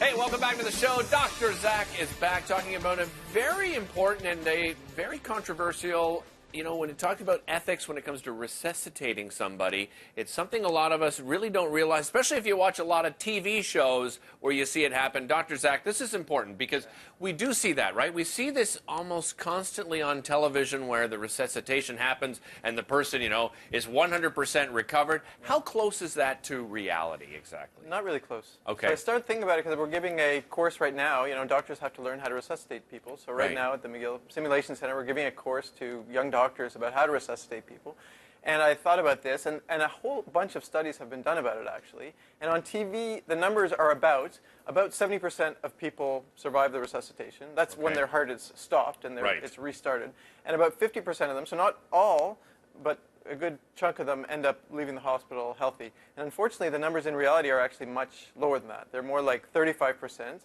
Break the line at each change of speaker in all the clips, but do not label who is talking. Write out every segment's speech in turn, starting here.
Hey, welcome back to the show. Dr. Zach is back talking about a very important and a very controversial, when you talk about ethics when it comes to resuscitating somebody, it's something a lot of us really don't realize, especially if you watch a lot of TV shows where you see it happen. Dr. Zach, this is important because we do see that, right? We see this almost constantly on television where the resuscitation happens and the person, is 100% recovered. How close is that to reality exactly?
Not really close.
Okay.
So I started thinking about it because we're giving a course right now. Doctors have to learn how to resuscitate people. So right now at the McGill Simulation Center, we're giving a course to young doctors about how to resuscitate people. And I thought about this, and a whole bunch of studies have been done about it, actually. And on TV, the numbers are about 70% of people survive the resuscitation. That's when their heart is stopped and it's restarted. And about 50% of them, so not all, but a good chunk of them end up leaving the hospital healthy. And unfortunately, the numbers in reality are actually much lower than that. They're more like 35%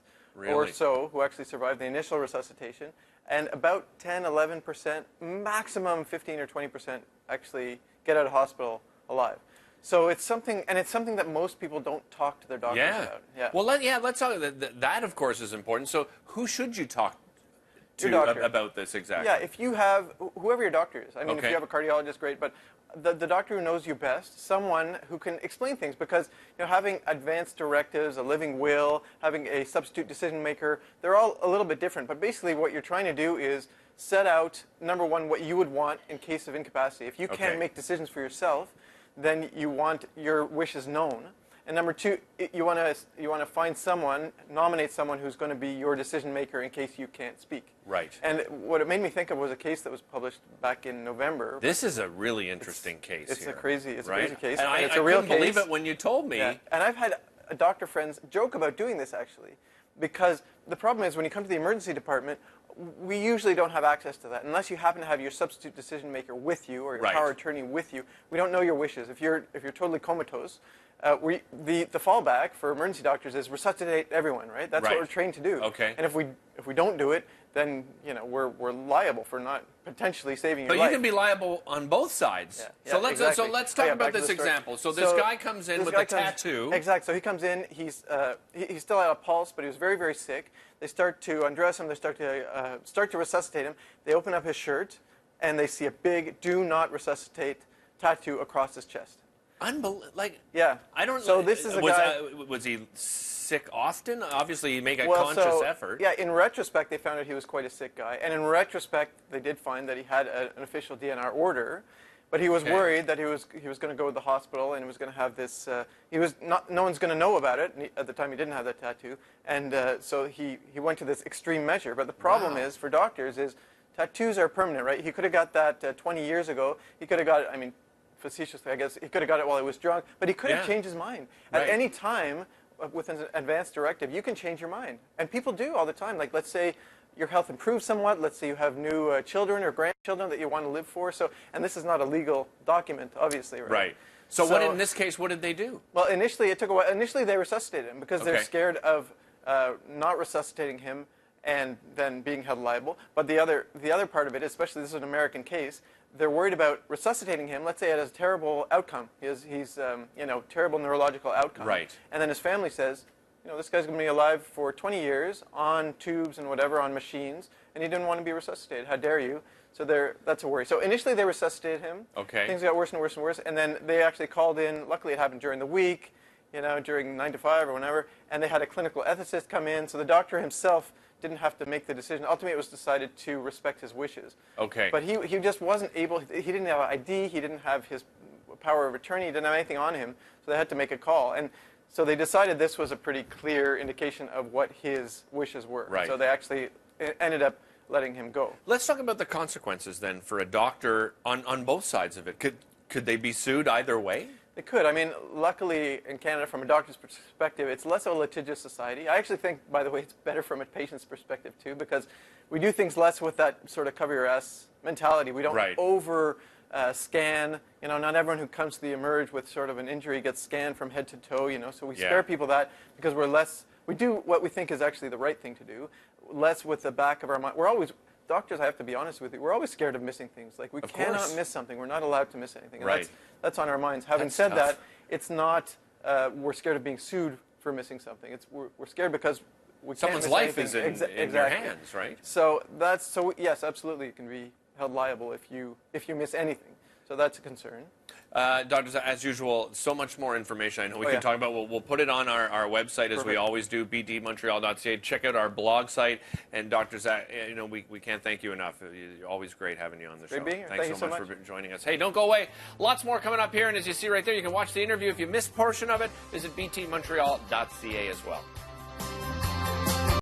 or so who actually survive the initial resuscitation. And about 10, 11%, maximum 15 or 20% actually get out of hospital alive. So it's something, and it's something that most people don't talk to their doctors about. Yeah.
Well, let's talk. That, of course, is important. So who should you talk to about this exactly?
Yeah, if you have, whoever your doctor is. I mean, if you have a cardiologist, great, but the doctor who knows you best, someone who can explain things, because having advanced directives, a living will, having a substitute decision maker, they're all a little bit different. But basically what you're trying to do is set out, number one, what you would want in case of incapacity. If you can't make decisions for yourself, then you want your wishes known. And number two, you want to find someone, nominate someone who's going to be your decision maker in case you can't speak.
Right.
And what it made me think of was a case that was published back in November.
This is a really interesting case.
It's
here,
a crazy case.
And
it's a real
couldn't believe it when you told me.
Yeah. And I've had doctor friends joke about doing this actually, because the problem is when you come to the emergency department, we usually don't have access to that unless you happen to have your substitute decision maker with you or your power of attorney with you. We don't know your wishes. If you're totally comatose, the fallback for emergency doctors is resuscitate everyone, right? That's what we're trained to do.
Okay.
And if we don't do it, then we're liable for not potentially saving your life.
But you can be liable on both sides.
Yeah,
So let's talk about this example. So this guy comes in with a tattoo.
Exactly. So he comes in. He's still out of pulse, but he was very, very sick. They start to undress him. They start to resuscitate him. They open up his shirt, and they see a big "Do Not Resuscitate" tattoo across his chest.
Yeah. I don't.
So this is a guy.
Was he sick often? Obviously, he make a conscious effort.
Yeah. In retrospect, they found out he was quite a sick guy, and in retrospect, they did find that he had an official DNR order, but he was worried that he was going to go to the hospital and he was going to have this. No one's going to know about it. And at the time, he didn't have that tattoo, and so he went to this extreme measure. But the problem is for doctors is tattoos are permanent, right? He could have got that 20 years ago. He could have got it. I mean, facetiously, I guess he could have got it while he was drunk, but he could have changed his mind at any time. With an advanced directive, you can change your mind, and people do all the time. Like, let's say your health improves somewhat. Let's say you have new children or grandchildren that you want to live for. So, and this is not a legal document, obviously, right?
Right. So what in this case? What did they do?
Well, initially it took a while. Initially, they resuscitated him because they're scared of not resuscitating him and then being held liable. But the other part of it, especially this is an American case, they're worried about resuscitating him. Let's say it has a terrible outcome. He's terrible neurological outcome.
Right.
And then his family says, this guy's going to be alive for 20 years on tubes and whatever, on machines, and he didn't want to be resuscitated. How dare you? So that's a worry. So initially they resuscitated him.
Okay.
Things got worse and worse and worse, and then they actually called in. Luckily, it happened during the week, during 9 to 5 or whenever, and they had a clinical ethicist come in. So the doctor himself didn't have to make the decision. Ultimately, it was decided to respect his wishes.
Okay.
But he just wasn't able. He didn't have an ID. He didn't have his power of attorney. He didn't have anything on him. So they had to make a call. And so they decided this was a pretty clear indication of what his wishes were.
Right.
So they actually ended up letting him go.
Let's talk about the consequences then for a doctor on both sides of it. Could they be sued either way?
They could. I mean, luckily in Canada, from a doctor's perspective, it's less of a litigious society. I actually think, by the way, it's better from a patient's perspective, too, because we do things less with that sort of cover your ass mentality. We don't scan. Not everyone who comes to the emerge with sort of an injury gets scanned from head to toe, so we spare people that because we do what we think is actually the right thing to do, less with the back of our mind. Doctors, I have to be honest with you, we're always scared of missing things. Like, we cannot miss something. We're not allowed to miss anything. And that's on our minds. Having said that, it's not we're scared of being sued for missing something. We're scared because we
Someone's
can't
life
miss
is
anything.
in your hands, right?
So yes, absolutely, you can be held liable if you miss anything. So that's a concern.
Doctors, as usual, so much more information I know we can
yeah.
talk about. We'll put it on our website as we always do, bdmontreal.ca. Check out our blog site. And Dr. Zach, we can't thank you enough. You're always great having you on the show.
Great being here.
Thanks
Thank
so
you
much for joining us. Hey, don't go away. Lots more coming up here. And as you see right there, you can watch the interview. If you missed a portion of it, visit btmontreal.ca as well.